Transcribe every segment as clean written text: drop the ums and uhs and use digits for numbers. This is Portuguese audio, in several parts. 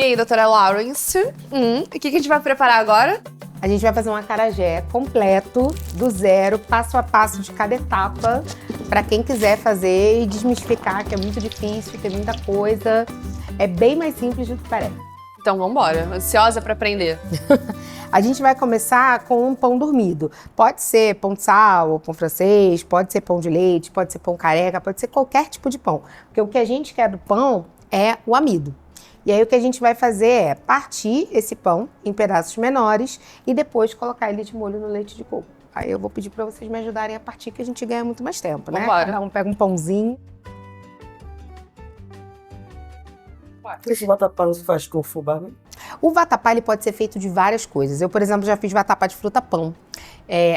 aí, doutora Lawrence. O que a gente vai preparar agora? A gente vai fazer um acarajé completo, do zero, passo a passo de cada etapa, para quem quiser fazer e desmistificar, que é muito difícil, tem muita coisa. É bem mais simples do que parece. Então vamos embora, ansiosa para aprender. A gente vai começar com um pão dormido. Pode ser pão de sal ou pão francês, pode ser pão de leite, pode ser pão careca, pode ser qualquer tipo de pão. Porque o que a gente quer do pão é o amido. E aí o que a gente vai fazer é partir esse pão em pedaços menores e depois colocar ele de molho no leite de coco. Aí eu vou pedir para vocês me ajudarem a partir, que a gente ganha muito mais tempo, né? Vambora. Cada um pega um pãozinho. Esse vatapá não se faz com fubá, né? O vatapá ele pode ser feito de várias coisas. Eu, por exemplo, já fiz vatapá de fruta-pão.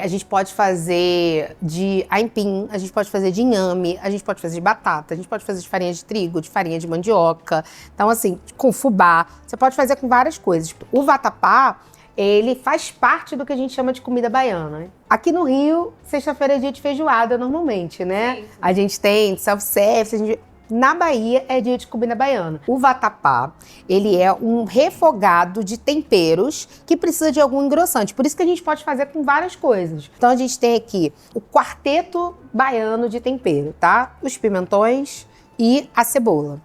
A gente pode fazer de aipim, a gente pode fazer de inhame, a gente pode fazer de batata, a gente pode fazer de farinha de trigo, de farinha de mandioca. Então, assim, com fubá. Você pode fazer com várias coisas. O vatapá, ele faz parte do que a gente chama de comida baiana, né? Aqui no Rio, sexta-feira é dia de feijoada, normalmente, né? Sim. A gente tem self-service, Na Bahia é dia de comida baiana. O vatapá, ele é um refogado de temperos que precisa de algum engrossante. Por isso que a gente pode fazer com várias coisas. Então a gente tem aqui o quarteto baiano de tempero, tá? Os pimentões e a cebola.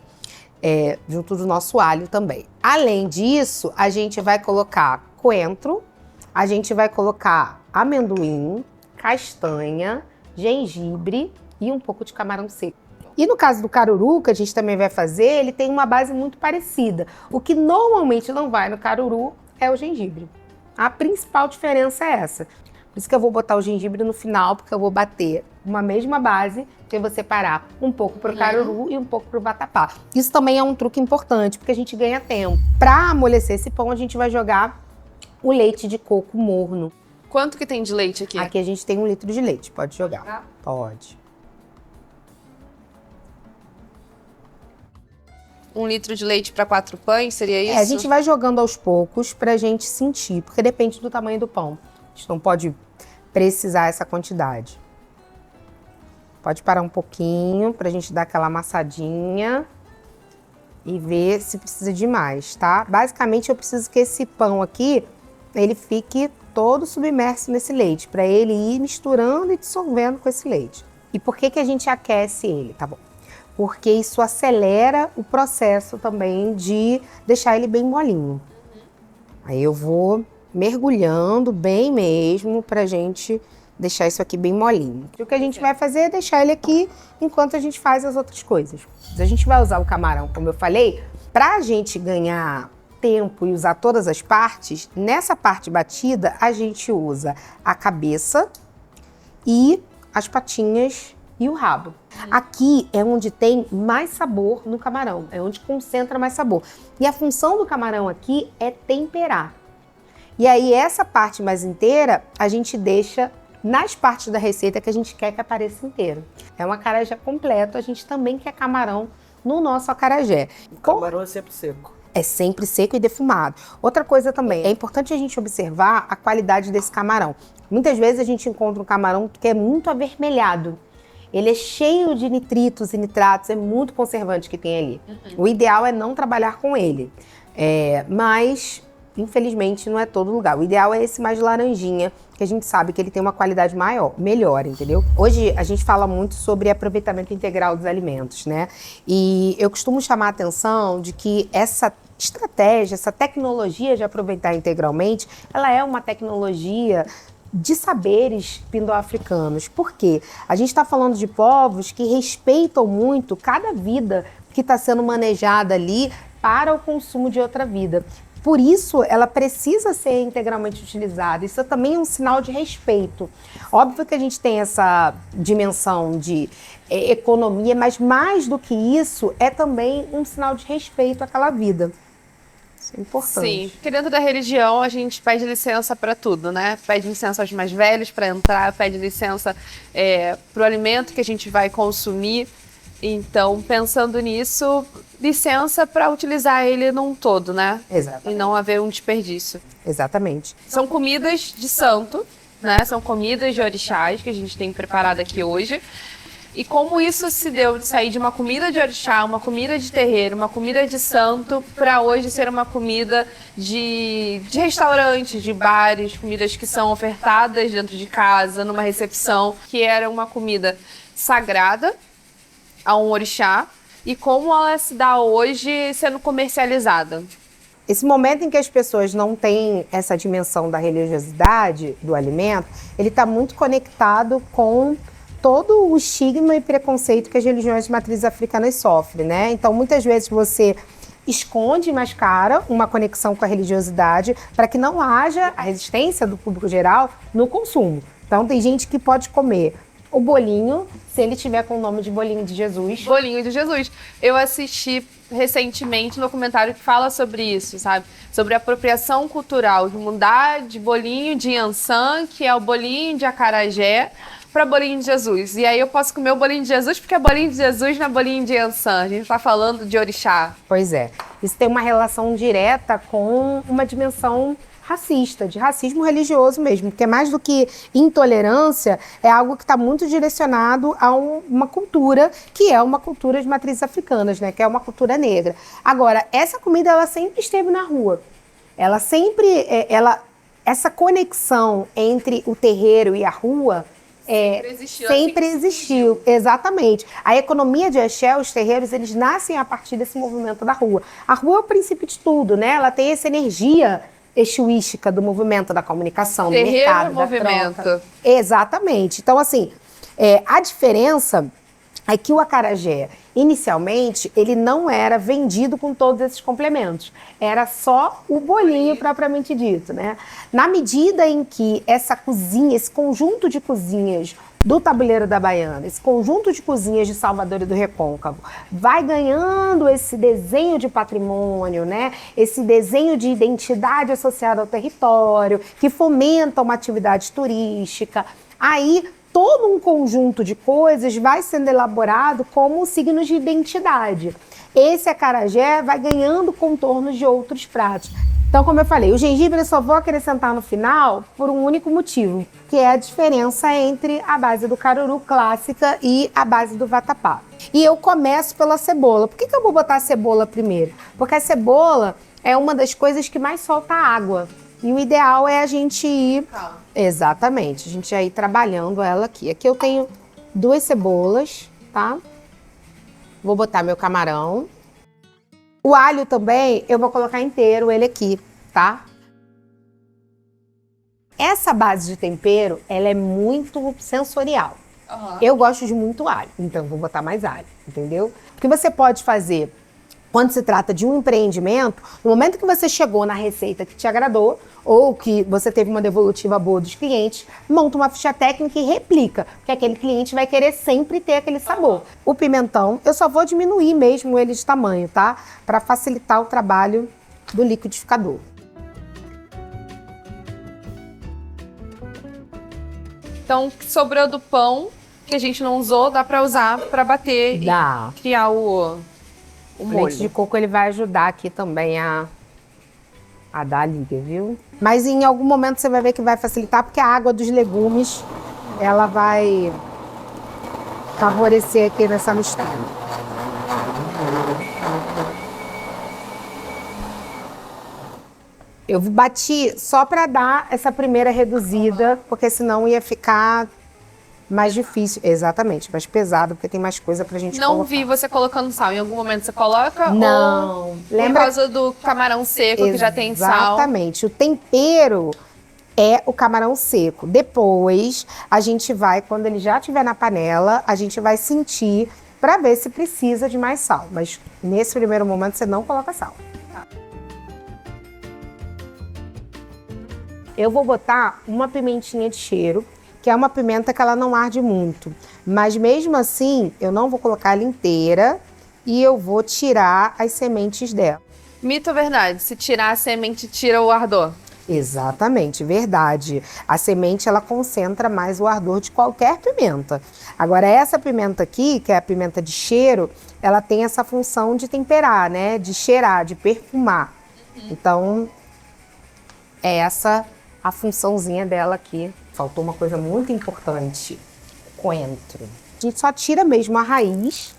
Junto do nosso alho também. Além disso, a gente vai colocar coentro, a gente vai colocar amendoim, castanha, gengibre e um pouco de camarão seco. E no caso do caruru, que a gente também vai fazer, ele tem uma base muito parecida. O que normalmente não vai no caruru é o gengibre. A principal diferença é essa. Por isso que eu vou botar o gengibre no final, porque eu vou bater uma mesma base, que eu vou separar um pouco para o caruru e um pouco para o vatapá. Isso também é um truque importante, porque a gente ganha tempo. Para amolecer esse pão, a gente vai jogar o leite de coco morno. Quanto que tem de leite aqui? Aqui a gente tem 1 litro de leite, pode jogar. Pode. 1 litro de leite para 4 pães, seria isso? A gente vai jogando aos poucos pra gente sentir, porque depende do tamanho do pão. A gente não pode precisar essa quantidade. Pode parar um pouquinho pra gente dar aquela amassadinha e ver se precisa de mais, tá? Basicamente eu preciso que esse pão aqui, ele fique todo submerso nesse leite, pra ele ir misturando e dissolvendo com esse leite. E por que que a gente aquece ele, tá bom? Porque isso acelera o processo também de deixar ele bem molinho. Aí eu vou mergulhando bem mesmo pra gente deixar isso aqui bem molinho. E o que a gente vai fazer é deixar ele aqui enquanto a gente faz as outras coisas. A gente vai usar o camarão, como eu falei, pra gente ganhar tempo e usar todas as partes. Nessa parte batida, a gente usa a cabeça e as patinhas e o rabo. Aqui é onde tem mais sabor no camarão, é onde concentra mais sabor. E a função do camarão aqui é temperar. E aí essa parte mais inteira a gente deixa nas partes da receita que a gente quer que apareça inteiro. É um acarajé completo, a gente também quer camarão no nosso acarajé. O camarão é sempre seco. É sempre seco e defumado. Outra coisa também, é importante a gente observar a qualidade desse camarão. Muitas vezes a gente encontra um camarão que é muito avermelhado. Ele é cheio de nitritos e nitratos, é muito conservante que tem ali. O ideal é não trabalhar com ele, mas infelizmente não é todo lugar. O ideal é esse mais laranjinha, que a gente sabe que ele tem uma qualidade melhor, entendeu? Hoje a gente fala muito sobre aproveitamento integral dos alimentos, né? E eu costumo chamar a atenção de que essa estratégia, essa tecnologia de aproveitar integralmente, ela é uma tecnologia de saberes indo-africanos. Por quê? A gente está falando de povos que respeitam muito cada vida que está sendo manejada ali para o consumo de outra vida. Por isso, ela precisa ser integralmente utilizada. Isso também é um sinal de respeito. Óbvio que a gente tem essa dimensão de economia, mas mais do que isso, é também um sinal de respeito àquela vida. Isso é importante. Sim, porque dentro da religião a gente pede licença para tudo, né? Pede licença aos mais velhos para entrar, pede licença para o alimento que a gente vai consumir. Então, pensando nisso, licença para utilizar ele num todo, né? Exatamente. E não haver um desperdício. Exatamente. São comidas de santo, né? São comidas de orixás que a gente tem preparado aqui hoje. E como isso se deu de sair de uma comida de orixá, uma comida de terreiro, uma comida de santo, para hoje ser uma comida de restaurantes, de bares, comidas que são ofertadas dentro de casa, numa recepção, que era uma comida sagrada a um orixá, e como ela se dá hoje sendo comercializada. Esse momento em que as pessoas não têm essa dimensão da religiosidade do alimento, ele está muito conectado com todo o estigma e preconceito que as religiões de matriz africanas sofrem, né? Então, muitas vezes você esconde e mascara uma conexão com a religiosidade para que não haja a resistência do público geral no consumo. Então, tem gente que pode comer o bolinho, se ele tiver com o nome de bolinho de Jesus. Bolinho de Jesus. Eu assisti recentemente um documentário que fala sobre isso, sabe? Sobre a apropriação cultural, de mudar de bolinho de Yansan, que é o bolinho de acarajé, para bolinho de Jesus. E aí eu posso comer o bolinho de Jesus porque é bolinho de Jesus, não é bolinho de Yansan. A gente está falando de orixá. Pois é. Isso tem uma relação direta com uma dimensão racista, de racismo religioso mesmo, porque mais do que intolerância, é algo que está muito direcionado a uma cultura, que é uma cultura de matrizes africanas, né? Que é uma cultura negra. Agora, essa comida, ela sempre esteve na rua. Ela sempre, essa conexão entre o terreiro e a rua, sempre existiu, exatamente. A economia de axé, os terreiros, eles nascem a partir desse movimento da rua. A rua é o princípio de tudo, né? Ela tem essa energia exuística do movimento da comunicação, do mercado, da movimento. Troca. Exatamente. Então, assim, a diferença é que o acarajé, inicialmente, ele não era vendido com todos esses complementos. Era só o bolinho propriamente dito, né? Na medida em que essa cozinha, esse conjunto de cozinhas do Tabuleiro da Baiana, esse conjunto de cozinhas de Salvador e do Recôncavo, vai ganhando esse desenho de patrimônio, né? Esse desenho de identidade associada ao território, que fomenta uma atividade turística. Aí, todo um conjunto de coisas vai sendo elaborado como signos de identidade. Esse acarajé vai ganhando contornos de outros pratos. Então, como eu falei, o gengibre eu só vou acrescentar no final por um único motivo, que é a diferença entre a base do caruru clássica e a base do vatapá. E eu começo pela cebola. Por que eu vou botar a cebola primeiro? Porque a cebola é uma das coisas que mais solta água. E o ideal é a gente ir... Exatamente, a gente já ir trabalhando ela aqui. Aqui eu tenho 2 cebolas, tá? Vou botar meu camarão. O alho também, eu vou colocar inteiro ele aqui, tá? Essa base de tempero, ela é muito sensorial. Uhum. Eu gosto de muito alho, então vou botar mais alho, entendeu? Porque você pode fazer, quando se trata de um empreendimento, no momento que você chegou na receita que te agradou, ou que você teve uma devolutiva boa dos clientes, monta uma ficha técnica e replica, porque aquele cliente vai querer sempre ter aquele sabor. O pimentão, eu só vou diminuir mesmo ele de tamanho, tá? Para facilitar o trabalho do liquidificador. Então, sobrou do pão, que a gente não usou, dá para usar para bater e criar o molho. O leite de coco, ele vai ajudar aqui também a dar a liga, viu? Mas em algum momento você vai ver que vai facilitar, porque a água dos legumes, ela vai favorecer aqui nessa mistura. Eu bati só para dar essa primeira reduzida, porque senão ia ficar mais difícil. Exatamente, mais pesado, porque tem mais coisa pra gente colocar. Não vi você colocando sal. Em algum momento você coloca? Não. Ou por causa do camarão seco, que já tem sal? Exatamente. O tempero é o camarão seco. Depois, a gente vai, quando ele já estiver na panela, a gente vai sentir para ver se precisa de mais sal. Mas nesse primeiro momento, você não coloca sal. Tá. Eu vou botar uma pimentinha de cheiro, que é uma pimenta que ela não arde muito. Mas mesmo assim, eu não vou colocar ela inteira e eu vou tirar as sementes dela. Mito ou verdade? Se tirar a semente, tira o ardor? Exatamente, verdade. A semente, ela concentra mais o ardor de qualquer pimenta. Agora, essa pimenta aqui, que é a pimenta de cheiro, ela tem essa função de temperar, né? De cheirar, de perfumar. Então, é essa a funçãozinha dela aqui. Faltou uma coisa muito importante: coentro. A gente só tira mesmo a raiz.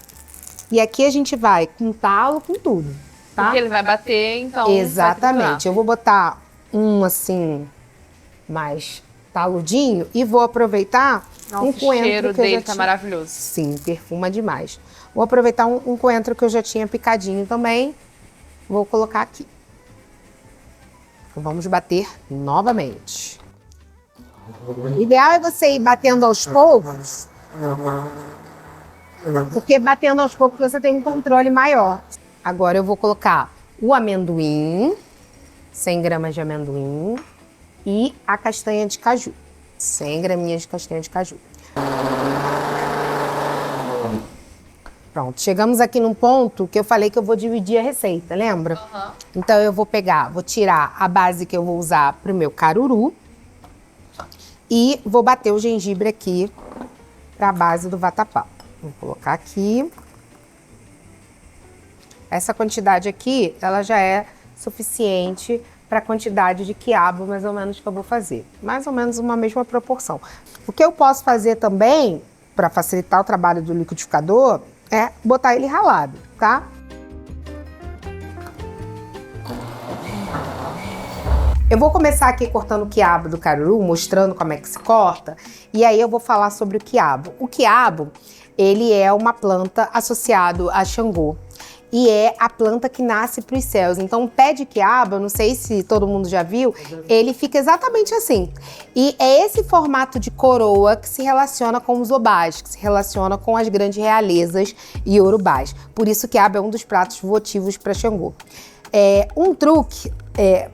E aqui a gente vai com talo, com tudo, tá? Porque ele vai bater, então... Exatamente. Eu vou botar um assim, mais taludinho e vou aproveitar um coentro. O cheiro que eu dele já tá tinha... maravilhoso. Sim, perfuma demais. Vou aproveitar um coentro que eu já tinha picadinho também. Vou colocar aqui. Vamos bater novamente. O ideal é você ir batendo aos poucos, porque batendo aos poucos você tem um controle maior. Agora eu vou colocar o amendoim, 100 gramas de amendoim, e a castanha de caju, 100 graminhas de castanha de caju. Pronto, chegamos aqui num ponto que eu falei que eu vou dividir a receita, lembra? Uhum. Então eu vou tirar a base que eu vou usar pro meu caruru e vou bater o gengibre aqui pra base do vatapá. Vou colocar aqui. Essa quantidade aqui, ela já é suficiente para a quantidade de quiabo, mais ou menos, que eu vou fazer. Mais ou menos uma mesma proporção. O que eu posso fazer também, para facilitar o trabalho do liquidificador, é botar ele ralado, tá? Eu vou começar aqui cortando o quiabo do caruru, mostrando como é que se corta, e aí eu vou falar sobre o quiabo. O quiabo, ele é uma planta associado a Xangô. E é a planta que nasce para os céus. Então, o pé de quiabo, eu não sei se todo mundo já viu, ele fica exatamente assim. E é esse formato de coroa que se relaciona com os obás, que se relaciona com as grandes realezas iorubás. Por isso, o quiabo é um dos pratos votivos para Xangô. Um truque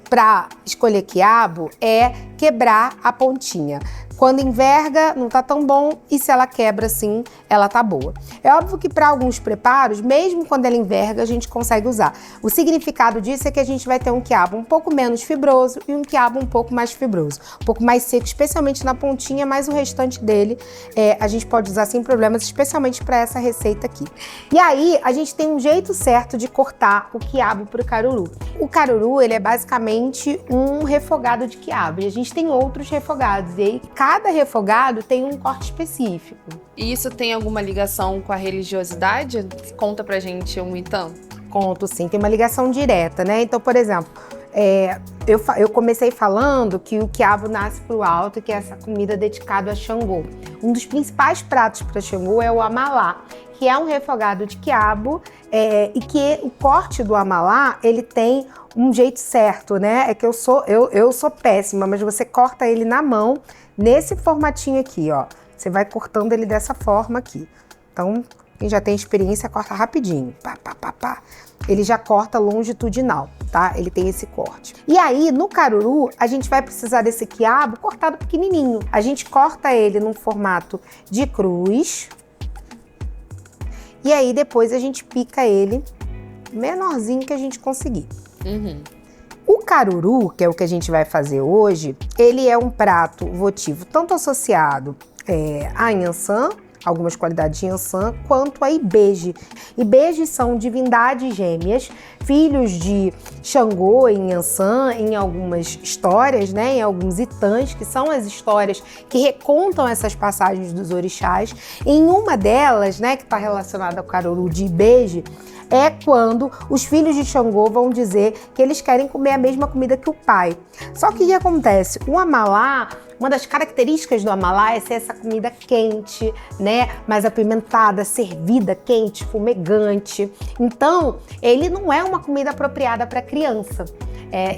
para escolher quiabo é quebrar a pontinha. Quando enverga, não tá tão bom, e se ela quebra assim, ela tá boa. É óbvio que para alguns preparos, mesmo quando ela enverga, a gente consegue usar. O significado disso é que a gente vai ter um quiabo um pouco menos fibroso e um quiabo um pouco mais fibroso. Um pouco mais seco, especialmente na pontinha, mas o restante dele a gente pode usar sem problemas, especialmente para essa receita aqui. E aí, a gente tem um jeito certo de cortar o quiabo pro caruru. O caruru, ele é basicamente um refogado de quiabo, e a gente tem outros refogados, e aí cada refogado tem um corte específico. E isso tem alguma ligação com a religiosidade? Conta pra gente então. Conto, sim, tem uma ligação direta, né? Então, por exemplo, eu comecei falando que o quiabo nasce pro alto, que é essa comida dedicada a Xangô. Um dos principais pratos para Xangô é o amalá, que é um refogado de quiabo, e que o corte do amalá, ele tem um jeito certo, né? É que eu sou péssima, mas você corta ele na mão, nesse formatinho aqui, ó. Você vai cortando ele dessa forma aqui. Então, quem já tem experiência, corta rapidinho. Pá, pá, pá, pá. Ele já corta longitudinal, tá? Ele tem esse corte. E aí, no caruru, a gente vai precisar desse quiabo cortado pequenininho. A gente corta ele num formato de cruz. E aí, depois a gente pica ele menorzinho que a gente conseguir. Uhum. O caruru, que é o que a gente vai fazer hoje, ele é um prato votivo tanto associado a Inhansã, algumas qualidades de Inhansã, quanto a Ibeji. Ibeji são divindades gêmeas, filhos de Xangô e Inhansã, em algumas histórias, né, em alguns itãs, que são as histórias que recontam essas passagens dos orixás. Em uma delas, né, que está relacionada ao caruru de Ibeji, é quando os filhos de Xangô vão dizer que eles querem comer a mesma comida que o pai. Só que o que acontece? O amalá, uma das características do amalá é ser essa comida quente, né? Mais apimentada, servida quente, fumegante. Então, ele não é uma comida apropriada para criança.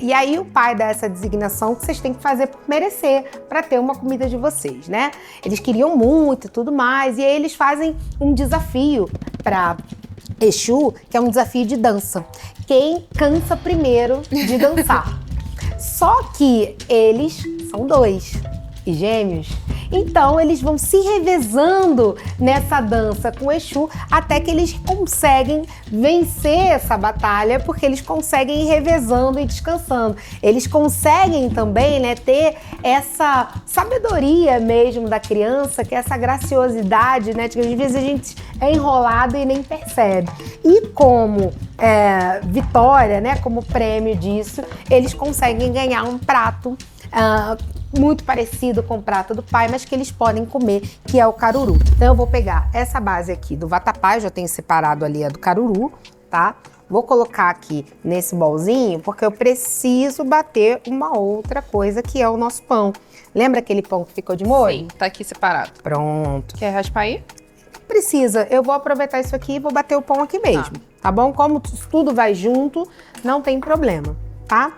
E aí o pai dá essa designação que vocês têm que fazer por merecer, para ter uma comida de vocês, né? Eles queriam muito e tudo mais, e aí eles fazem um desafio para Exu, que é um desafio de dança. Quem cansa primeiro de dançar. Só que eles são dois e gêmeos. Então eles vão se revezando nessa dança com Exu até que eles conseguem vencer essa batalha, porque eles conseguem ir revezando e descansando. Eles conseguem também, né, ter essa sabedoria mesmo da criança, que é essa graciosidade, né, que às vezes a gente é enrolado e nem percebe. E como vitória, né, como prêmio disso, eles conseguem ganhar um prato muito parecido com o prato do pai, mas que eles podem comer, que é o caruru. Então eu vou pegar essa base aqui do vatapá, eu já tenho separado ali a do caruru, tá? Vou colocar aqui nesse bolzinho, porque eu preciso bater uma outra coisa, que é o nosso pão. Lembra aquele pão que ficou de molho? Sim, tá aqui separado. Pronto. Quer raspar aí? Precisa, eu vou aproveitar isso aqui e vou bater o pão aqui mesmo, tá bom? Como tudo vai junto, não tem problema, tá?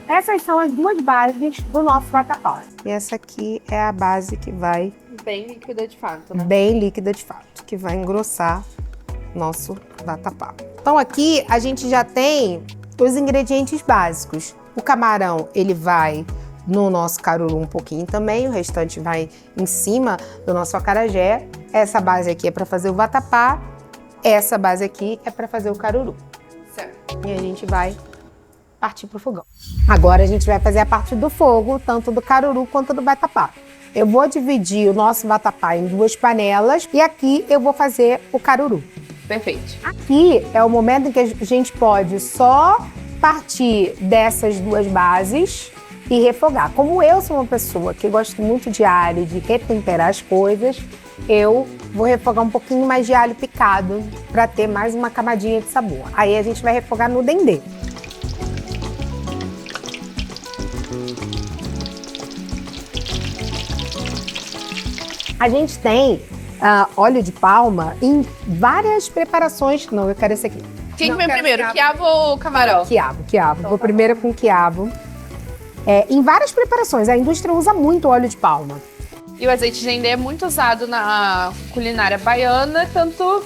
Essas são as duas bases do nosso vatapá. E essa aqui é a base que vai... Bem líquida de fato, né? Bem líquida de fato, que vai engrossar nosso vatapá. Então aqui a gente já tem os ingredientes básicos. O camarão, ele vai no nosso caruru um pouquinho também, o restante vai em cima do nosso acarajé. Essa base aqui é para fazer o vatapá, essa base aqui é para fazer o caruru. Certo. E a gente vai partir pro fogão. Agora a gente vai fazer a parte do fogo, tanto do caruru quanto do vatapá. Eu vou dividir o nosso vatapá em duas panelas e aqui eu vou fazer o caruru. Perfeito. Aqui é o momento em que a gente pode só partir dessas duas bases e refogar. Como eu sou uma pessoa que gosto muito de alho, de retemperar as coisas, eu vou refogar um pouquinho mais de alho picado para ter mais uma camadinha de sabor. Aí a gente vai refogar no dendê. A gente tem óleo de palma em várias preparações. Não, eu quero esse aqui. Quem vem primeiro, quiabo ou camarão? Quiabo. Vou primeiro com quiabo. Em várias preparações, a indústria usa muito óleo de palma. E o azeite de dendê é muito usado na culinária baiana, tanto...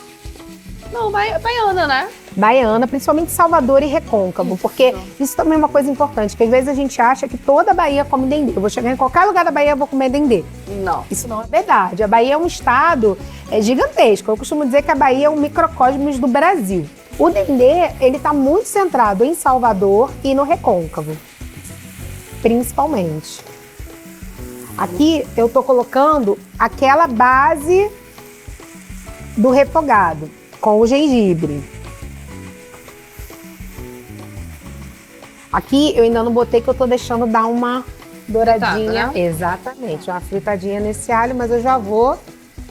Não, baiana, né? Baiana, principalmente Salvador e Recôncavo, porque isso também é uma coisa importante, que às vezes a gente acha que toda a Bahia come dendê. Eu vou chegar em qualquer lugar da Bahia e vou comer dendê. Não. Isso não é verdade. A Bahia é um estado gigantesco. Eu costumo dizer que a Bahia é um microcosmos do Brasil. O dendê, ele está muito centrado em Salvador e no Recôncavo, principalmente. Aqui eu tô colocando aquela base do refogado com o gengibre. Aqui eu ainda não botei, que eu tô deixando dar uma douradinha. Fritada, né? Exatamente, uma fritadinha nesse alho, mas eu já vou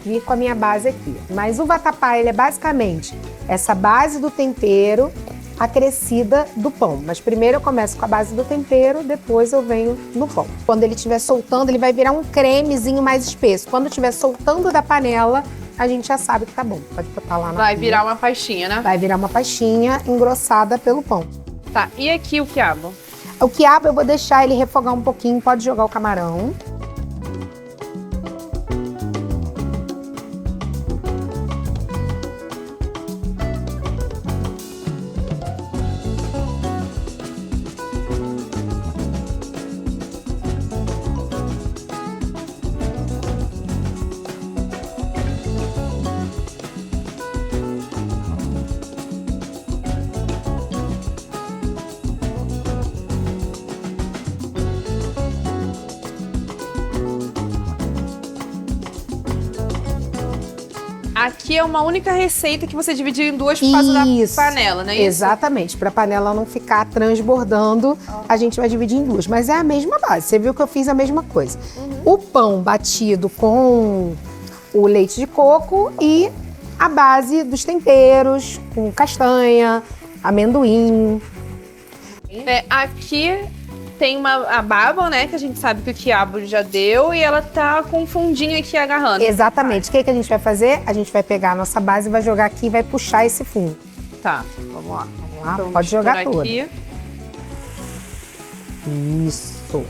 vir com a minha base aqui. Mas o vatapá, ele é basicamente essa base do tempero acrescida do pão. Mas primeiro eu começo com a base do tempero, depois eu venho no pão. Quando ele estiver soltando, ele vai virar um cremezinho mais espesso. Quando estiver soltando da panela, a gente já sabe que tá bom. Pode botar lá na Vai pia. virar uma pastinha, né? Vai virar uma pastinha engrossada pelo pão. Tá, e aqui o quiabo? O quiabo eu vou deixar ele refogar um pouquinho, pode jogar o camarão. Aqui é uma única receita que você dividiu em duas por causa da panela, né? Exatamente, para a panela não ficar transbordando, a gente vai dividir em duas. Mas é a mesma base, você viu que eu fiz a mesma coisa. O pão batido com o leite de coco e a base dos temperos, com castanha, amendoim. Aqui tem a baba, né? Que a gente sabe que o quiabo já deu e ela tá com um fundinho aqui agarrando. Exatamente. O que a gente vai fazer? A gente vai pegar a nossa base, vai jogar aqui e vai puxar esse fundo. Tá, vamos lá. Vamos lá, Então, pode jogar misturar toda. aqui. Isso.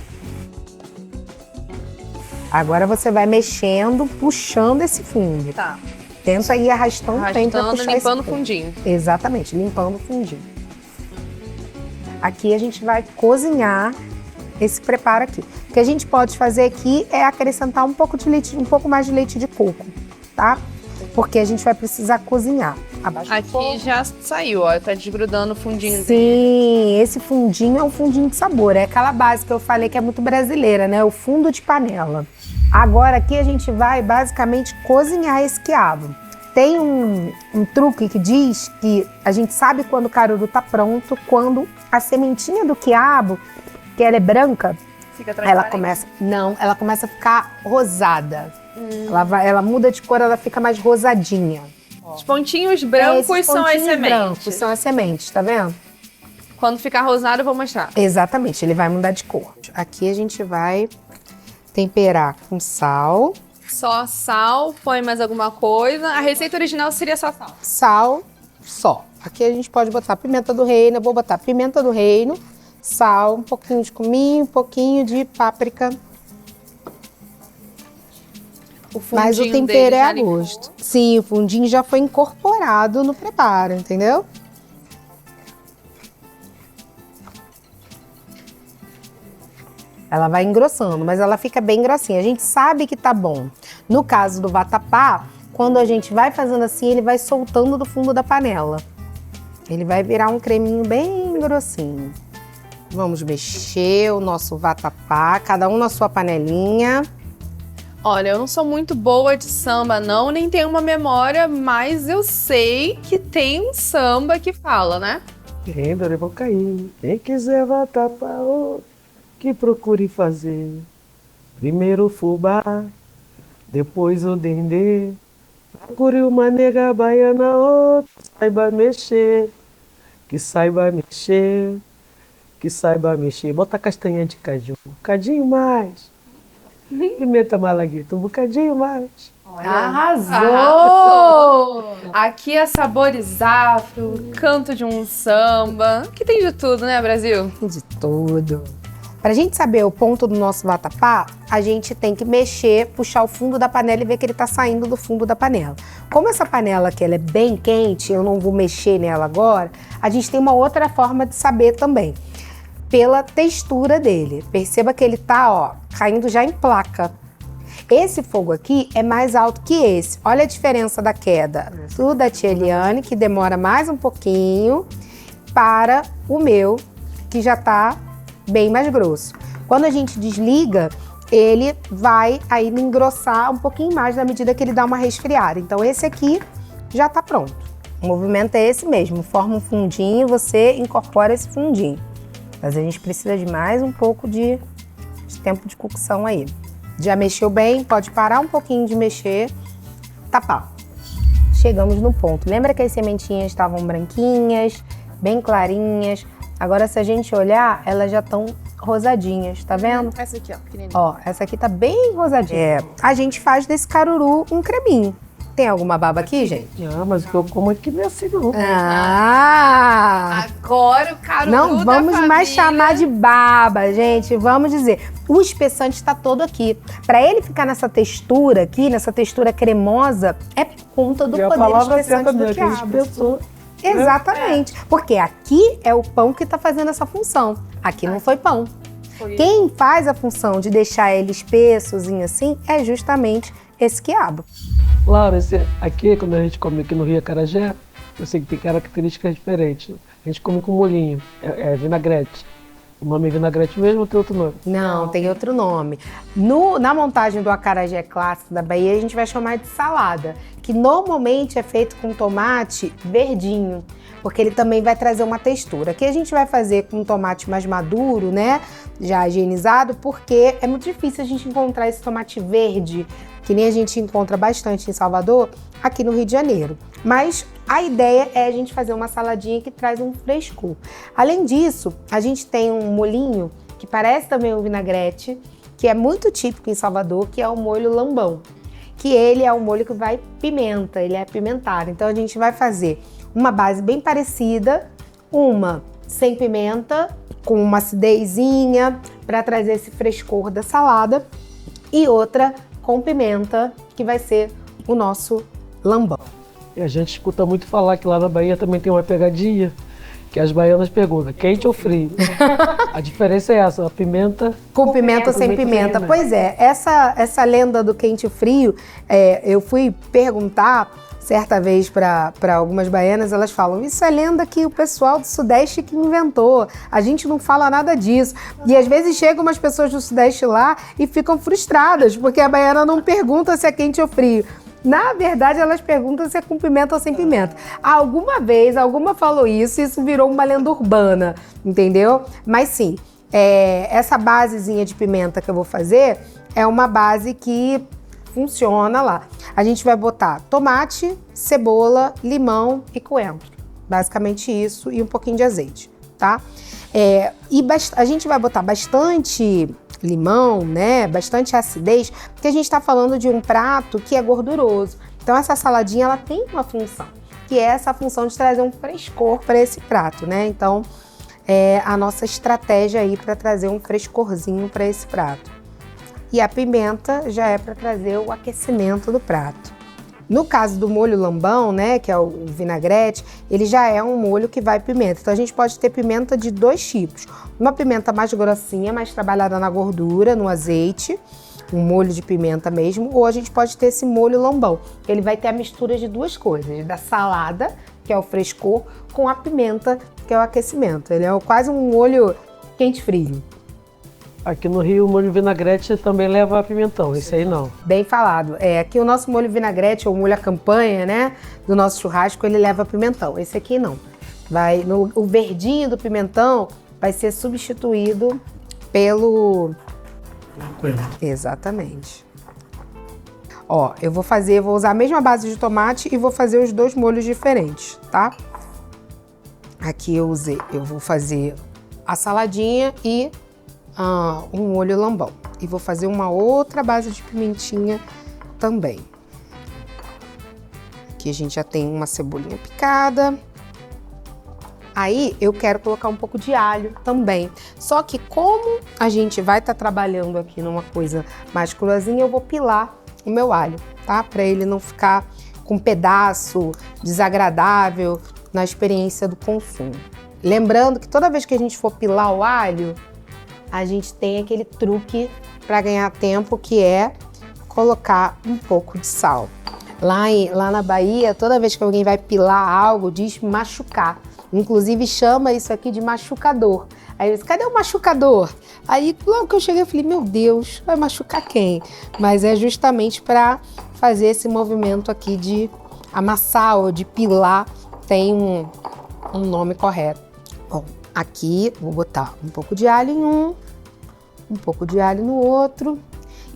Agora você vai mexendo, puxando esse fundo. Tá. Tenta ir arrastando bem para Arrastando, puxar limpando o esse fundo. fundinho. Exatamente, limpando o fundinho. Aqui a gente vai cozinhar esse preparo aqui. O que a gente pode fazer aqui é acrescentar um pouco mais de leite de coco, tá? Porque a gente vai precisar cozinhar. Abaixa o fogo. Aqui já saiu, ó. Tá desgrudando o fundinho. Sim, esse fundinho é um fundinho de sabor. É aquela base que eu falei que é muito brasileira, né? O fundo de panela. Agora aqui a gente vai basicamente cozinhar esse quiabo. Tem um truque que diz que a gente sabe quando o caruru tá pronto, quando a sementinha do quiabo, que ela é branca, ela começa a ficar rosada. Ela muda de cor, ela fica mais rosadinha. Os pontinhos brancos Esses são as pontinhos sementes. brancos são as sementes, tá vendo? Quando ficar rosado, eu vou mostrar. Exatamente, ele vai mudar de cor. Aqui a gente vai temperar com sal. Só sal, põe mais alguma coisa. A receita original seria só sal. Sal só. Aqui a gente pode botar pimenta do reino, eu vou botar pimenta do reino, sal, um pouquinho de cominho, um pouquinho de páprica. Mas o tempero é a gosto. Sim, o fundinho já foi incorporado no preparo, entendeu? Ela vai engrossando, mas ela fica bem grossinha. A gente sabe que tá bom. No caso do vatapá, quando a gente vai fazendo assim, ele vai soltando do fundo da panela. Ele vai virar um creminho bem grossinho. Vamos mexer o nosso vatapá, cada um na sua panelinha. Olha, eu não sou muito boa de samba, não, nem tenho uma memória, mas eu sei que tem um samba que fala, né? Querendo, eu vou cair. Quem quiser vatapá, que procure fazer. Primeiro o fubá, depois o dendê. Procure uma nega baiana, saiba mexer. Que saiba mexer, que saiba mexer. Bota castanha de caju, um bocadinho mais. Pimenta malagueta, um bocadinho mais. Arrasou! Aqui é saborizar, o canto de um samba, que tem de tudo, né, Brasil? De tudo. Pra gente saber o ponto do nosso vatapá, a gente tem que mexer, puxar o fundo da panela e ver que ele tá saindo do fundo da panela. Como essa panela aqui ela é bem quente, eu não vou mexer nela agora, a gente tem uma outra forma de saber também. Pela textura dele. Perceba que ele tá, ó, caindo já em placa. Esse fogo aqui é mais alto que esse. Olha a diferença da queda do da tia Eliane, que demora mais um pouquinho, para o meu, que já tá bem mais grosso. Quando a gente desliga, ele vai aí engrossar um pouquinho mais na medida que ele dá uma resfriada. Então esse aqui já tá pronto. O movimento é esse mesmo, forma um fundinho, você incorpora esse fundinho. Mas a gente precisa de mais um pouco de tempo de cocção aí. Já mexeu bem, pode parar um pouquinho de mexer, tapar. Chegamos no ponto. Lembra que as sementinhas estavam branquinhas, bem clarinhas? Agora, se a gente olhar, elas já estão rosadinhas, tá vendo? Essa aqui, ó, pequenininha. Ó, essa aqui tá bem rosadinha. A gente faz desse caruru um creminho. Tem alguma baba aqui, gente? Ah, mas o que eu como aqui não é assim, não. Agora o caruru Não da vamos mais família. chamar de baba, gente. Vamos dizer, o espessante está todo aqui. Para ele ficar nessa textura aqui, nessa textura cremosa, é por conta do E a poder palavra espessante certa do mesmo, que a gente quiabo. pensou. Exatamente. Porque aqui é o pão que está fazendo essa função. Aqui não foi pão. Quem faz a função de deixar ele espessozinho assim é justamente esse quiabo. Laura, aqui, quando a gente come aqui no Rio Acarajé, eu sei que tem características diferentes. A gente come com molhinho, é vinagrete. O nome é vinagrete mesmo ou tem outro nome? Não, tem outro nome. Na montagem do acarajé clássico da Bahia, a gente vai chamar de salada, que normalmente é feito com tomate verdinho, porque ele também vai trazer uma textura. Aqui a gente vai fazer com tomate mais maduro, né, já higienizado, porque é muito difícil a gente encontrar esse tomate verde, que nem a gente encontra bastante em Salvador, aqui no Rio de Janeiro. Mas a ideia é a gente fazer uma saladinha que traz um frescor. Além disso, a gente tem um molhinho que parece também um vinagrete, que é muito típico em Salvador, que é o molho lambão. Que ele é um molho que vai pimenta, ele é apimentado. Então a gente vai fazer uma base bem parecida, uma sem pimenta, com uma acidezinha, para trazer esse frescor da salada, e outra com pimenta, que vai ser o nosso lambão. E a gente escuta muito falar que lá na Bahia também tem uma pegadinha, que as baianas perguntam, quente ou frio? A diferença é essa, a pimenta... Com pimenta ou sem pimenta. Pois é, essa lenda do quente e frio, eu fui perguntar certa vez para algumas baianas, elas falam, isso é lenda que o pessoal do Sudeste que inventou, a gente não fala nada disso. E às vezes chegam umas pessoas do Sudeste lá e ficam frustradas, porque a baiana não pergunta se é quente ou frio. Na verdade, elas perguntam se é com pimenta ou sem pimenta. Alguma vez, alguma falou isso e isso virou uma lenda urbana, entendeu? Mas sim, essa basezinha de pimenta que eu vou fazer é uma base que funciona lá. A gente vai botar tomate, cebola, limão e coentro. Basicamente isso e um pouquinho de azeite, tá? A gente vai botar bastante limão, né? Bastante acidez, porque a gente está falando de um prato que é gorduroso. Então essa saladinha ela tem uma função, que é essa função de trazer um frescor para esse prato, né? Então é a nossa estratégia aí para trazer um frescorzinho para esse prato. E a pimenta já é para trazer o aquecimento do prato. No caso do molho lambão, né, que é o vinagrete, ele já é um molho que vai pimenta. Então a gente pode ter pimenta de dois tipos. Uma pimenta mais grossinha, mais trabalhada na gordura, no azeite, um molho de pimenta mesmo, ou a gente pode ter esse molho lambão. Ele vai ter a mistura de duas coisas, da salada, que é o frescor, com a pimenta, que é o aquecimento. Ele é quase um molho quente-frio. Aqui no Rio, o molho vinagrete também leva pimentão, esse aí não. Bem falado. Aqui o nosso molho vinagrete, ou molho à campanha, né, do nosso churrasco, ele leva pimentão. Esse aqui não. O verdinho do pimentão vai ser substituído pelo... Exatamente. Ó, eu vou usar a mesma base de tomate e vou fazer os dois molhos diferentes, tá? Aqui eu vou fazer a saladinha e um molho lambão. E vou fazer uma outra base de pimentinha também. Aqui a gente já tem uma cebolinha picada. Aí eu quero colocar um pouco de alho também. Só que como a gente vai estar trabalhando aqui numa coisa mais cruazinha, eu vou pilar o meu alho, tá? Para ele não ficar com um pedaço desagradável na experiência do consumo. Lembrando que toda vez que a gente for pilar o alho, a gente tem aquele truque para ganhar tempo, que é colocar um pouco de sal. Lá na Bahia, toda vez que alguém vai pilar algo, diz machucar. Inclusive chama isso aqui de machucador. Aí eu disse, cadê o machucador? Aí logo que eu cheguei, eu falei, meu Deus, vai machucar quem? Mas é justamente para fazer esse movimento aqui de amassar ou de pilar, tem um nome correto. Bom, aqui vou botar um pouco de alho em um pouco de alho no outro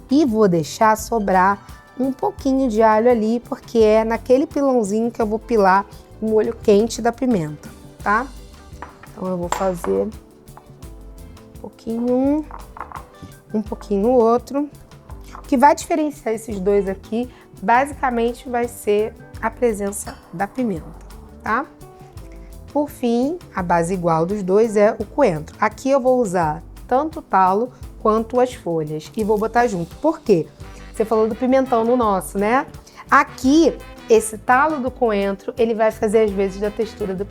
e vou deixar sobrar um pouquinho de alho ali, porque é naquele pilãozinho que eu vou pilar o molho quente da pimenta, tá? Então eu vou fazer um pouquinho um pouquinho no outro. O que vai diferenciar esses dois aqui, basicamente, vai ser a presença da pimenta, tá? Por fim, a base igual dos dois é o coentro. Aqui eu vou usar tanto o talo quanto as folhas e vou botar junto. Por quê? Você falou do pimentão no nosso, né? Aqui, esse talo do coentro, ele vai fazer às vezes da textura do...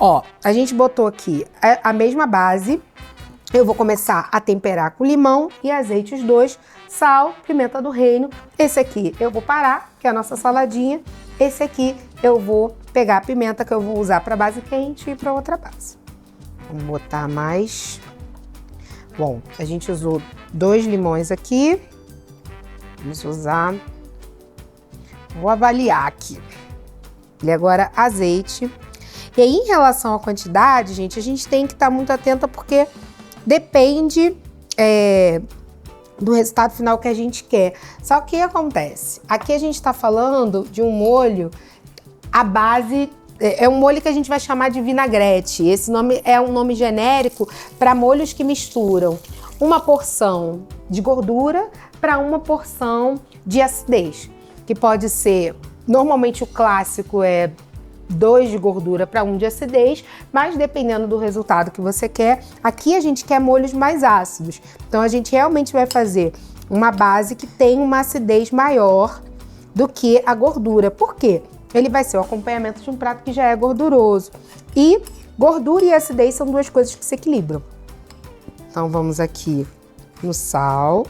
Ó, a gente botou aqui a mesma base. Eu vou começar a temperar com limão e azeite os dois, sal, pimenta do reino. Esse aqui eu vou parar, que é a nossa saladinha. Esse aqui eu vou pegar a pimenta que eu vou usar para base quente e para outra base. Vamos botar mais. Bom, a gente usou 2 limões aqui. Vamos usar... Vou avaliar aqui. E agora azeite. E aí, em relação à quantidade, gente, a gente tem que estar muito atenta porque depende do resultado final que a gente quer. Só que o que acontece? Aqui a gente está falando de um molho, a base é um molho que a gente vai chamar de vinagrete. Esse nome é um nome genérico para molhos que misturam uma porção de gordura para uma porção de acidez, que pode ser, normalmente o clássico é 2 de gordura para 1 de acidez, mas dependendo do resultado que você quer, aqui a gente quer molhos mais ácidos. Então a gente realmente vai fazer uma base que tem uma acidez maior do que a gordura. Por quê? Ele vai ser o acompanhamento de um prato que já é gorduroso. E gordura e acidez são 2 coisas que se equilibram. Então vamos aqui no sal.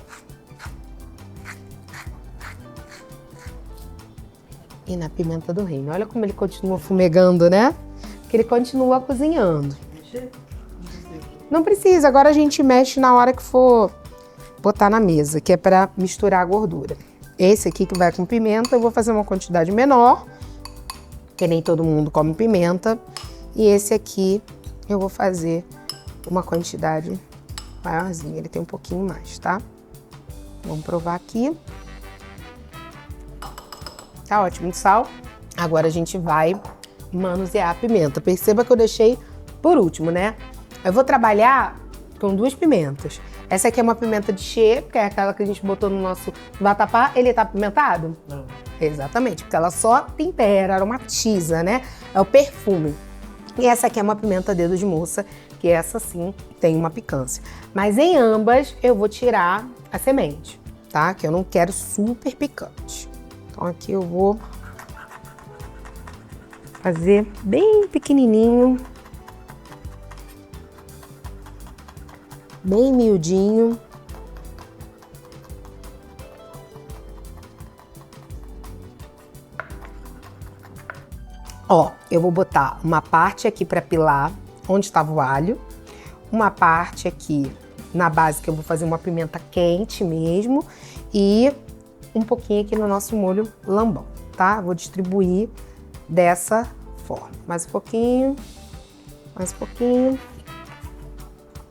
E na pimenta do reino. Olha como ele continua fumegando, né? Que ele continua cozinhando. Não precisa, agora a gente mexe na hora que for botar na mesa, que é para misturar a gordura. Esse aqui que vai com pimenta, eu vou fazer uma quantidade menor, porque nem todo mundo come pimenta. E esse aqui eu vou fazer uma quantidade maiorzinha, ele tem um pouquinho mais, tá? Vamos provar aqui. Tá ótimo de sal. Agora a gente vai manusear a pimenta. Perceba que eu deixei por último, né? Eu vou trabalhar com 2 pimentas. Essa aqui é uma pimenta de cheiro, que é aquela que a gente botou no nosso vatapá. Ele tá apimentado? Não. Exatamente, porque ela só tempera, aromatiza, né? É o perfume. E essa aqui é uma pimenta dedo de moça, que essa sim tem uma picância. Mas em ambas eu vou tirar a semente, tá? Que eu não quero super picante. Então aqui eu vou fazer bem pequenininho, bem miudinho. Ó, eu vou botar uma parte aqui para pilar, onde estava o alho, uma parte aqui na base que eu vou fazer uma pimenta quente mesmo e um pouquinho aqui no nosso molho lambão, tá? Vou distribuir dessa forma. Mais um pouquinho, mais um pouquinho.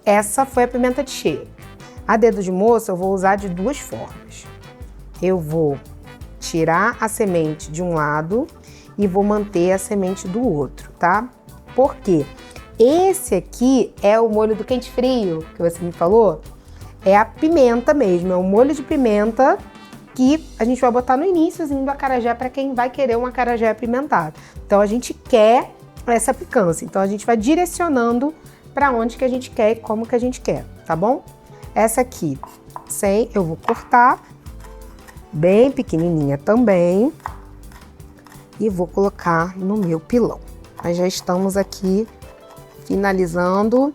Essa foi a pimenta de cheiro. A dedo de moça eu vou usar de 2 formas. Eu vou tirar a semente de um lado e vou manter a semente do outro, tá? Por quê? Esse aqui é o molho do quente frio, que você me falou. É a pimenta mesmo, é o molho de pimenta que a gente vai botar no iniciozinho do acarajé para quem vai querer um acarajé apimentado. Então a gente quer essa picância, então a gente vai direcionando para onde que a gente quer e como que a gente quer, tá bom? Essa aqui, eu vou cortar bem pequenininha também e vou colocar no meu pilão. Nós já estamos aqui finalizando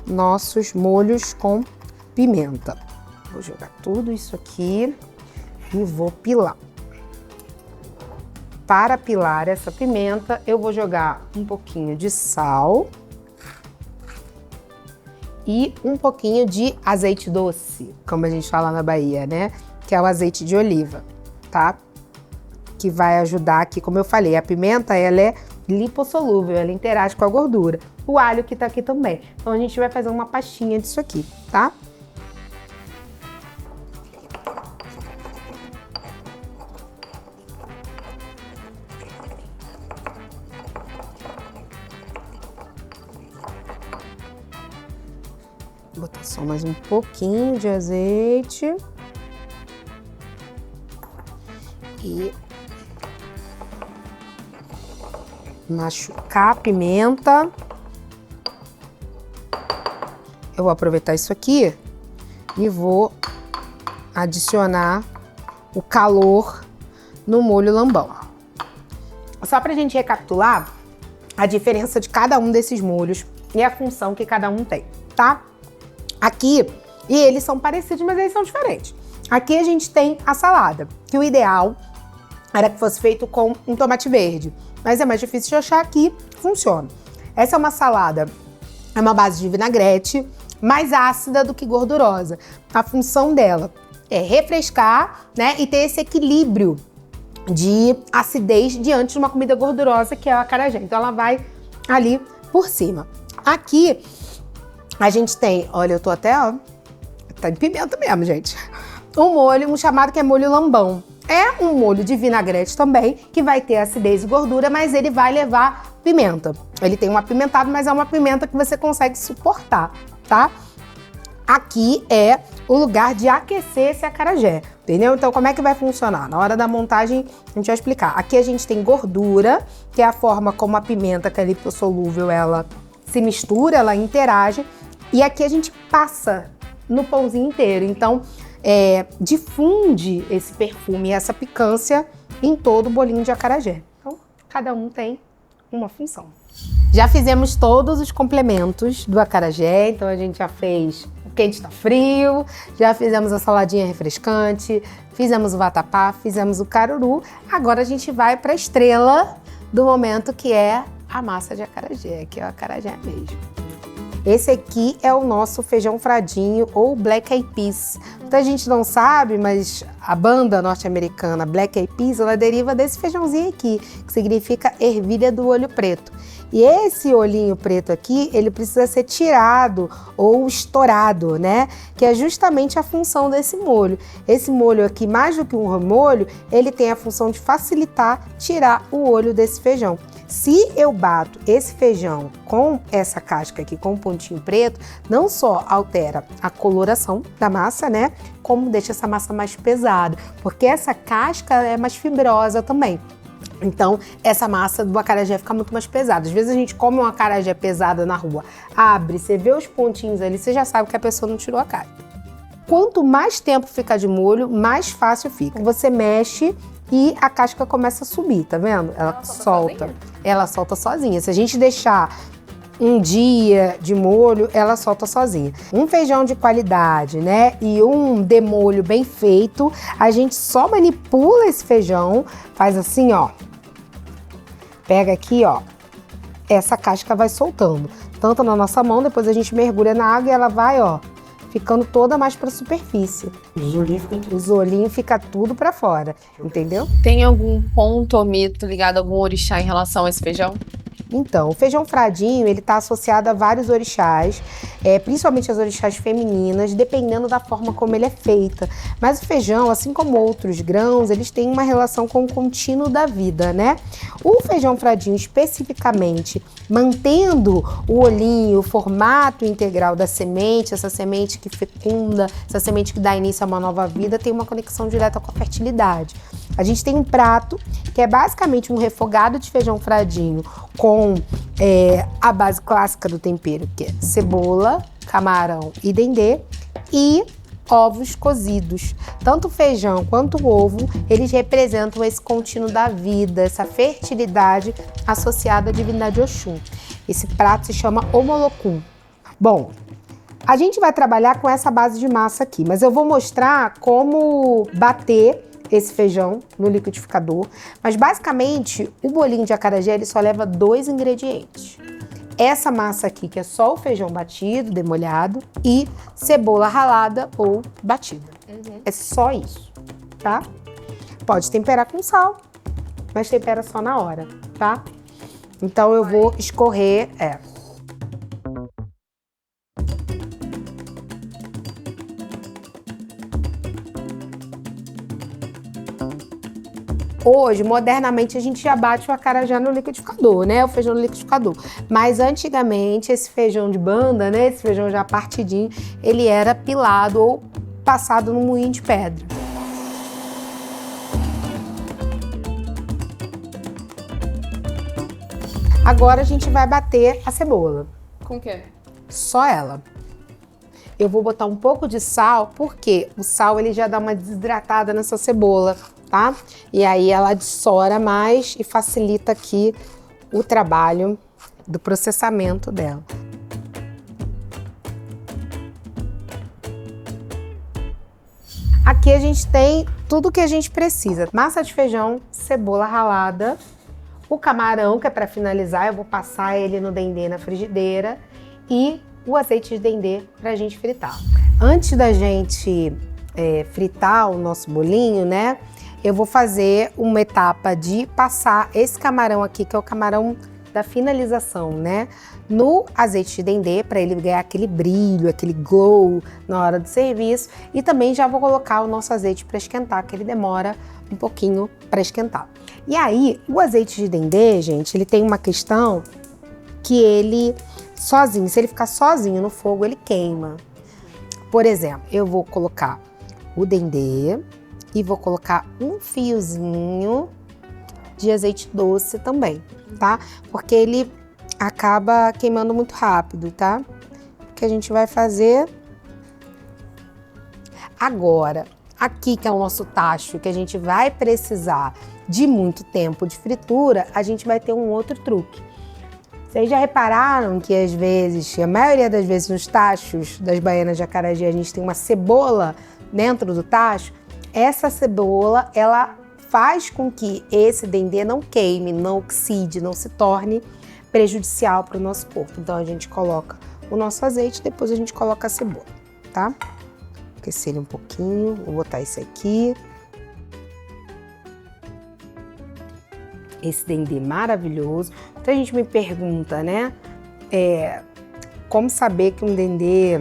nossos molhos com pimenta. Vou jogar tudo isso aqui e vou pilar. Para pilar essa pimenta, eu vou jogar um pouquinho de sal e um pouquinho de azeite doce, como a gente fala na Bahia, né? Que é o azeite de oliva, tá? Que vai ajudar aqui, como eu falei, a pimenta, ela é lipossolúvel, ela interage com a gordura. O alho que tá aqui também. Então a gente vai fazer uma pastinha disso aqui, tá? Vou botar só mais um pouquinho de azeite. E machucar a pimenta. Eu vou aproveitar isso aqui e vou adicionar o calor no molho lambão. Só pra gente recapitular a diferença de cada um desses molhos e a função que cada um tem, tá? Aqui, e eles são parecidos, mas eles são diferentes. Aqui a gente tem a salada, que o ideal era que fosse feito com um tomate verde, mas é mais difícil de achar, aqui funciona. Essa é uma salada, é uma base de vinagrete, mais ácida do que gordurosa. A função dela é refrescar, né, e ter esse equilíbrio de acidez diante de uma comida gordurosa, que é o acarajé. Então ela vai ali por cima. Aqui a gente tem, olha, eu tô até, ó, tá de pimenta mesmo, gente. Um molho, um chamado que é molho lambão. É um molho de vinagrete também, que vai ter acidez e gordura, mas ele vai levar pimenta. Ele tem um apimentado, mas é uma pimenta que você consegue suportar, tá? Aqui é o lugar de aquecer esse acarajé, entendeu? Então, como é que vai funcionar? Na hora da montagem, a gente vai explicar. Aqui a gente tem gordura, que é a forma como a pimenta, que é lipossolúvel, ela se mistura, ela interage. E aqui a gente passa no pãozinho inteiro. Então, difunde esse perfume e essa picância em todo o bolinho de acarajé. Então, cada um tem uma função. Já fizemos todos os complementos do acarajé, então a gente já fez o quente tá frio, já fizemos a saladinha refrescante, fizemos o vatapá, fizemos o caruru. Agora a gente vai para a estrela do momento, que é a massa de acarajé, que é o acarajé mesmo. Esse aqui é o nosso feijão fradinho ou Black Eyed Peas. Muita gente não sabe, mas a banda norte-americana Black Eyed Peas, ela deriva desse feijãozinho aqui, que significa ervilha do olho preto. E esse olhinho preto aqui, ele precisa ser tirado ou estourado, né? Que é justamente a função desse molho. Esse molho aqui, mais do que um remolho, ele tem a função de facilitar tirar o olho desse feijão. Se eu bato esse feijão com essa casca aqui, com o pontinho preto, não só altera a coloração da massa, né? Como deixa essa massa mais pesada, porque essa casca é mais fibrosa também. Então, essa massa do acarajé fica muito mais pesada. Às vezes a gente come uma acarajé pesada na rua, abre, você vê os pontinhos ali, você já sabe que a pessoa não tirou a casca. Quanto mais tempo fica de molho, mais fácil fica. Você mexe e a casca começa a subir, tá vendo? Ela solta. Ela solta sozinha. Se a gente deixar um dia de molho, ela solta sozinha. Um feijão de qualidade, né? E um demolho bem feito, a gente só manipula esse feijão, faz assim, ó. Pega aqui, ó. Essa casca vai soltando. Tanto na nossa mão, depois a gente mergulha na água e ela vai, ó, ficando toda mais pra superfície. Os olhinhos ficam tudo pra fora, entendeu? Tem algum ponto ou mito ligado a algum orixá em relação a esse feijão? Então, o feijão fradinho, ele está associado a vários orixás, principalmente as orixás femininas, dependendo da forma como ele é feita. Mas o feijão, assim como outros grãos, eles têm uma relação com o contínuo da vida, né? O feijão fradinho, especificamente, mantendo o olhinho, o formato integral da semente, essa semente que fecunda, essa semente que dá início a uma nova vida, tem uma conexão direta com a fertilidade. A gente tem um prato que é basicamente um refogado de feijão fradinho com a base clássica do tempero, que é cebola, camarão e dendê, e ovos cozidos. Tanto o feijão quanto o ovo, eles representam esse contínuo da vida, essa fertilidade associada à divindade Oxum. Esse prato se chama omolocum. Bom, a gente vai trabalhar com essa base de massa aqui, mas eu vou mostrar como bater esse feijão no liquidificador, mas basicamente o bolinho de acarajé ele só leva 2 ingredientes. Essa massa aqui, que é só o feijão batido, demolhado, e cebola ralada ou batida. É só isso, tá? Pode temperar com sal, mas tempera só na hora, tá? Então eu vou escorrer, Hoje, modernamente, a gente já bate o acarajé no liquidificador, né? O feijão no liquidificador. Mas antigamente, esse feijão de banda, né? Esse feijão já partidinho, ele era pilado ou passado no moinho de pedra. Agora a gente vai bater a cebola. Com o quê? Só ela. Eu vou botar um pouco de sal, porque o sal ele já dá uma desidratada nessa cebola, tá? E aí ela adsorra mais e facilita aqui o trabalho do processamento dela. Aqui a gente tem tudo o que a gente precisa. Massa de feijão, cebola ralada, o camarão, que é para finalizar, eu vou passar ele no dendê na frigideira, e o azeite de dendê para a gente fritar. Antes da gente fritar o nosso bolinho, né? Eu vou fazer uma etapa de passar esse camarão aqui, que é o camarão da finalização, né? No azeite de dendê, para ele ganhar aquele brilho, aquele glow na hora do serviço. E também já vou colocar o nosso azeite para esquentar, que ele demora um pouquinho para esquentar. E aí, o azeite de dendê, gente, ele tem uma questão que ele sozinho, se ele ficar sozinho no fogo, ele queima. Por exemplo, eu vou colocar o dendê e vou colocar um fiozinho de azeite doce também, tá? Porque ele acaba queimando muito rápido, tá? O que a gente vai fazer agora, aqui que é o nosso tacho, que a gente vai precisar de muito tempo de fritura, a gente vai ter um outro truque. Vocês já repararam que às vezes, a maioria das vezes nos tachos das baianas de acarajé, a gente tem uma cebola dentro do tacho? Essa cebola, ela faz com que esse dendê não queime, não oxide, não se torne prejudicial para o nosso corpo. Então a gente coloca o nosso azeite, depois a gente coloca a cebola, tá? Aquecer ele um pouquinho, vou botar esse aqui. Esse dendê maravilhoso. Então a gente me pergunta, né? Como saber que um dendê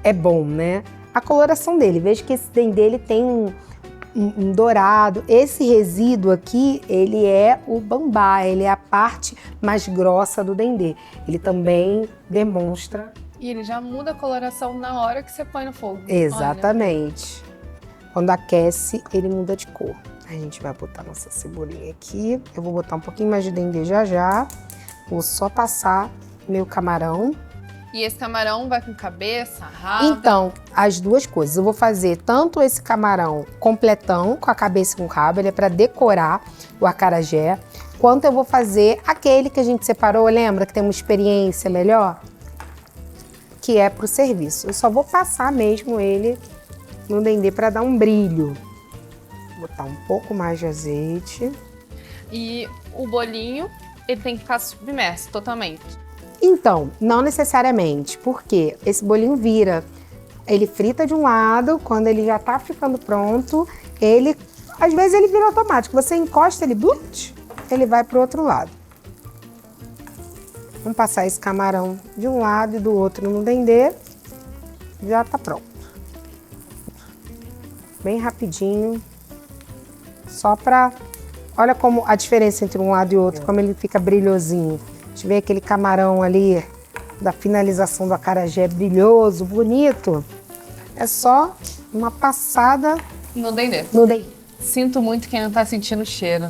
é bom, né? A coloração dele. Veja que esse dendê ele tem um dourado. Esse resíduo aqui, ele é o bambá, ele é a parte mais grossa do dendê. Ele também demonstra... E ele já muda a coloração na hora que você põe no fogo. Exatamente. Olha. Quando aquece, ele muda de cor. A gente vai botar nossa cebolinha aqui. Eu vou botar um pouquinho mais de dendê já. Vou só passar meu camarão. E esse camarão vai com cabeça, rabo? Então, as duas coisas. Eu vou fazer tanto esse camarão completão, com a cabeça e com o rabo, ele é para decorar o acarajé, quanto eu vou fazer aquele que a gente separou, lembra que tem uma experiência melhor? Que é para o serviço. Eu só vou passar mesmo ele no dendê para dar um brilho. Vou botar um pouco mais de azeite. E o bolinho, ele tem que ficar submerso totalmente. Então, não necessariamente, porque esse bolinho vira. Ele frita de um lado, quando ele já tá ficando pronto, às vezes ele vira automático. Você encosta ele, ele vai pro outro lado. Vamos passar esse camarão de um lado e do outro no dendê. Já tá pronto. Bem rapidinho. Só pra... Olha como a diferença entre um lado e outro, como ele fica brilhosinho. A gente vê aquele camarão ali da finalização do acarajé brilhoso, bonito. É só uma passada no dendê. No dendê. Sinto muito quem não tá sentindo o cheiro.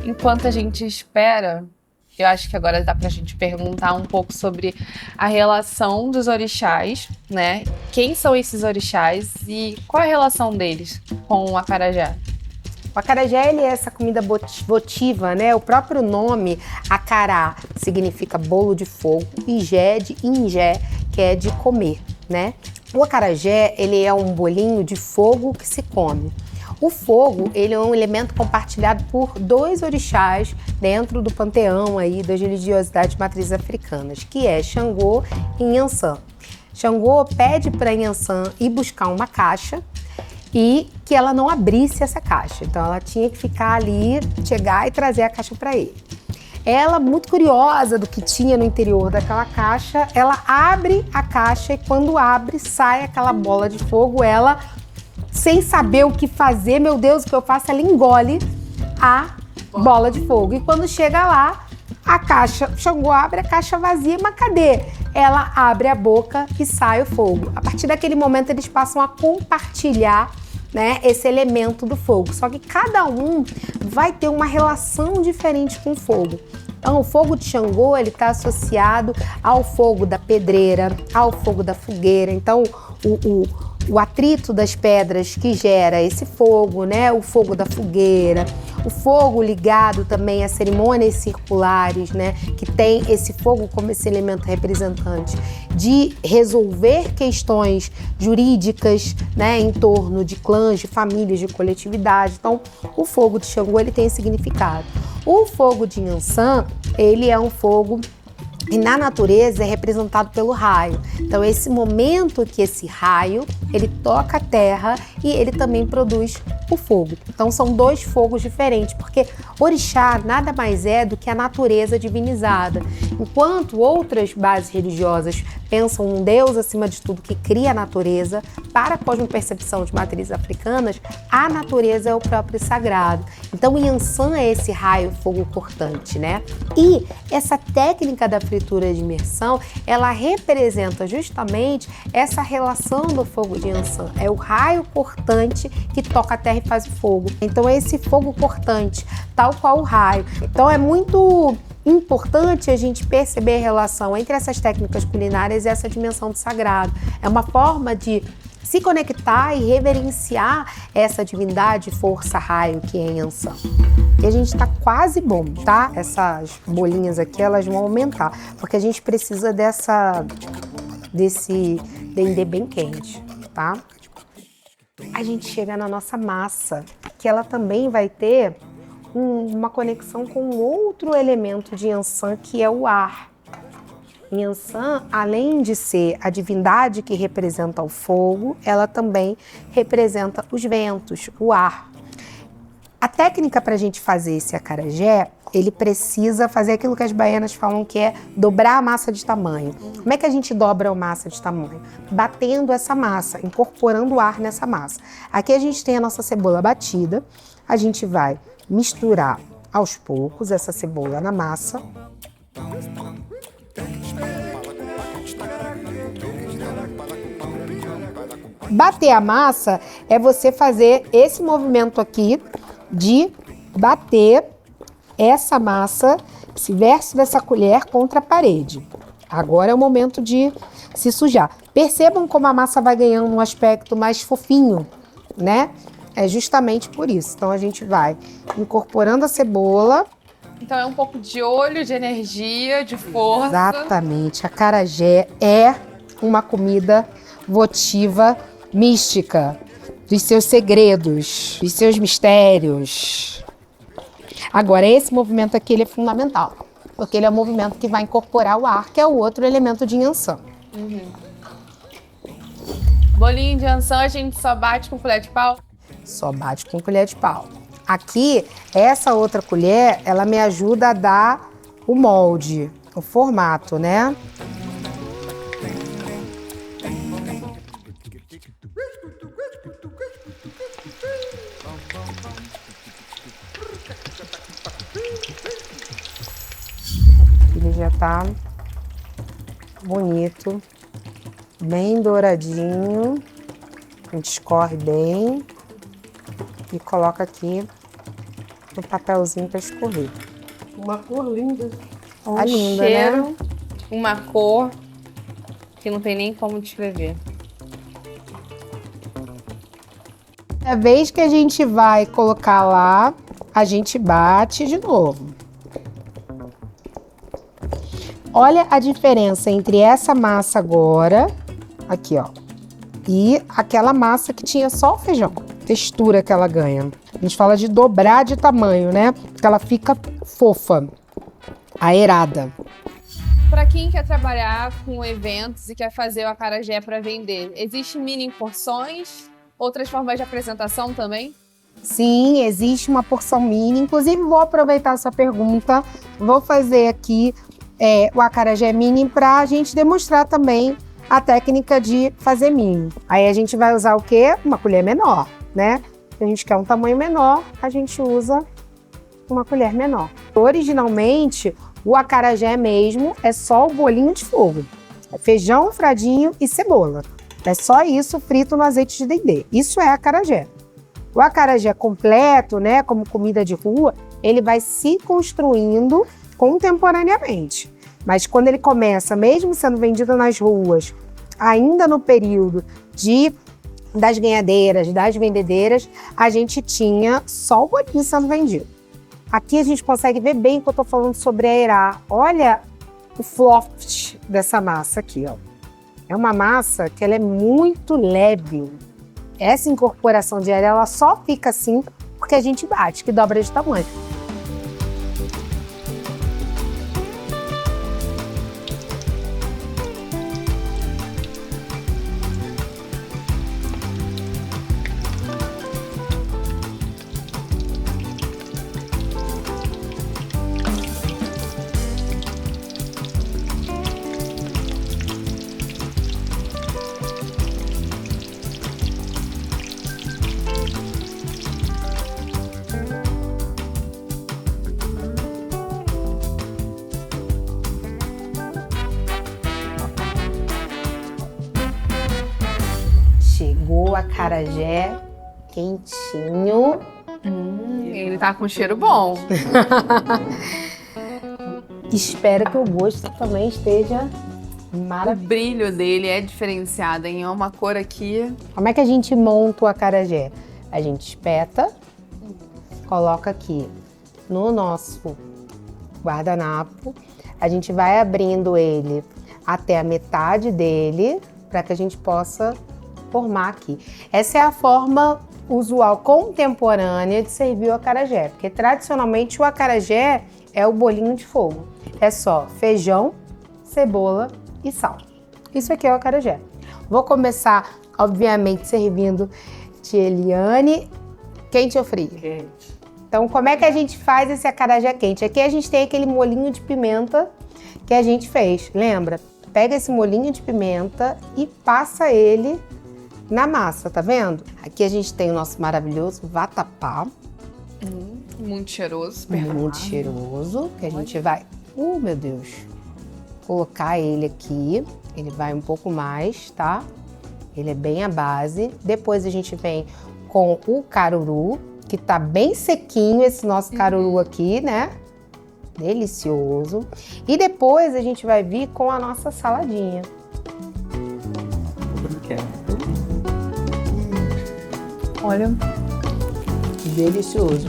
Enquanto a gente espera, eu acho que agora dá pra gente perguntar um pouco sobre a relação dos orixás, né? Quem são esses orixás e qual é a relação deles com o acarajé? O acarajé, ele é essa comida votiva, né? O próprio nome, acará, significa bolo de fogo, e jé de ingé, que é de comer, né? O acarajé, ele é um bolinho de fogo que se come. O fogo, ele é um elemento compartilhado por dois orixás dentro do panteão aí das religiosidades matrizes africanas, que é Xangô e Nhansã. Xangô pede para Nhansã ir buscar uma caixa e que ela não abrisse essa caixa. Então ela tinha que ficar ali, chegar e trazer a caixa para ele. Ela, muito curiosa do que tinha no interior daquela caixa, ela abre a caixa e quando abre, sai aquela bola de fogo, ela... sem saber o que fazer, meu Deus, o que eu faço? Ela engole a bola de fogo. E quando chega lá, a caixa, Xangô abre a caixa vazia, mas cadê? Ela abre a boca e sai o fogo. A partir daquele momento, eles passam a compartilhar, né, esse elemento do fogo. Só que cada um vai ter uma relação diferente com o fogo. Então, o fogo de Xangô, ele está associado ao fogo da pedreira, ao fogo da fogueira. Então, o atrito das pedras que gera esse fogo, né? O fogo da fogueira, o fogo ligado também a cerimônias circulares, né? Que tem esse fogo como esse elemento representante de resolver questões jurídicas, né? Em torno de clãs, de famílias, de coletividade. Então, o fogo de Xangô, ele tem esse significado. O fogo de Nhansã, ele é um fogo e na natureza é representado pelo raio. Então, esse momento que esse raio, ele toca a terra e ele também produz o fogo. Então são dois fogos diferentes, porque orixá nada mais é do que a natureza divinizada. Enquanto outras bases religiosas pensam um Deus acima de tudo que cria a natureza, para a cosmopercepção de matrizes africanas, a natureza é o próprio sagrado. Então o Yansan é esse raio fogo cortante, né? E essa técnica da fritura de imersão, ela representa justamente essa relação do fogo de Yansan. É o raio cortante que toca a terra e faz o fogo. Então é esse fogo cortante, tal qual o raio. Então é muito importante a gente perceber a relação entre essas técnicas culinárias e essa dimensão do sagrado. É uma forma de se conectar e reverenciar essa divindade, força, raio que é Yansan. E a gente tá quase bom, tá? Essas bolinhas aqui, elas vão aumentar, porque a gente precisa desse dendê bem quente, tá? A gente chega na nossa massa, que ela também vai ter uma conexão com outro elemento de Yansan, que é o ar. Yansan, além de ser a divindade que representa o fogo, ela também representa os ventos, o ar. A técnica para a gente fazer esse acarajé, ele precisa fazer aquilo que as baianas falam que é dobrar a massa de tamanho. Como é que a gente dobra a massa de tamanho? Batendo essa massa, incorporando o ar nessa massa. Aqui a gente tem a nossa cebola batida, a gente vai misturar aos poucos essa cebola na massa. Bater a massa é você fazer esse movimento aqui de bater essa massa, esse verso dessa colher contra a parede. Agora é o momento de se sujar. Percebam como a massa vai ganhando um aspecto mais fofinho, né? É justamente por isso. Então a gente vai incorporando a cebola. Então é um pouco de olho, de energia, de força. Exatamente. Acarajé é uma comida votiva mística, dos seus segredos, dos seus mistérios. Agora, esse movimento aqui ele é fundamental, porque ele é o movimento que vai incorporar o ar, que é o outro elemento de Yansan. Bolinho de Yansan a gente só bate com colher de pau? Só bate com colher de pau. Aqui, essa outra colher, ela me ajuda a dar o molde, o formato, né? Ele já tá bonito, bem douradinho. A gente escorre bem e coloca aqui no papelzinho para escorrer. Uma cor linda. Tá linda, cheiro, né? uma cor que não tem nem como descrever. A vez que a gente vai colocar lá, a gente bate de novo. Olha a diferença entre essa massa agora, aqui ó, e aquela massa que tinha só o feijão. Textura que ela ganha. A gente fala de dobrar de tamanho, né? Porque ela fica fofa, aerada. Para quem quer trabalhar com eventos e quer fazer o acarajé para vender, existe mini porções? Outras formas de apresentação também? Sim, existe uma porção mini. Inclusive, vou aproveitar essa pergunta. Vou fazer aqui o acarajé mini para a gente demonstrar também a técnica de fazer mini. Aí a gente vai usar o quê? Uma colher menor, né? Se a gente quer um tamanho menor, a gente usa uma colher menor. Originalmente, o acarajé mesmo é só o bolinho de fogo. É feijão, fradinho e cebola. É só isso frito no azeite de dendê. Isso é acarajé. O acarajé completo, né, como comida de rua, ele vai se construindo contemporaneamente. Mas quando ele começa, mesmo sendo vendido nas ruas, ainda no período das ganhadeiras, das vendedeiras, a gente tinha só o bolinho sendo vendido. Aqui a gente consegue ver bem que eu tô falando sobre aerar. Olha o floft dessa massa aqui, ó. É uma massa que ela é muito leve. Essa incorporação de ar, ela só fica assim porque a gente bate, que dobra de tamanho. chegou o acarajé quentinho. Ele tá com cheiro bom. Espero que o gosto também esteja O maravilhoso. brilho dele é diferenciado, hein? É uma cor aqui. Como é que a gente monta o acarajé? A gente espeta, coloca aqui no nosso guardanapo. A gente vai abrindo ele até a metade dele para que a gente possa formar aqui. Essa é a forma usual contemporânea de servir o acarajé, porque tradicionalmente o acarajé é o bolinho de fogo. É só feijão, cebola e sal. Isso aqui é o acarajé. Vou começar, obviamente, servindo de Eliane. Quente ou frio? Quente. Então, como é que a gente faz esse acarajé quente? Aqui a gente tem aquele molinho de pimenta que a gente fez, lembra? Pega esse molinho de pimenta e passa ele na massa, tá vendo? Aqui a gente tem o nosso maravilhoso vatapá, Muito cheiroso. muito cheiroso, que a gente vai, meu Deus, colocar ele aqui. Ele vai um pouco mais, tá? Ele é bem a base. Depois a gente vem com o caruru, que tá bem sequinho esse nosso caruru aqui, né? Delicioso. E depois a gente vai vir com a nossa saladinha. Olha, Delicioso.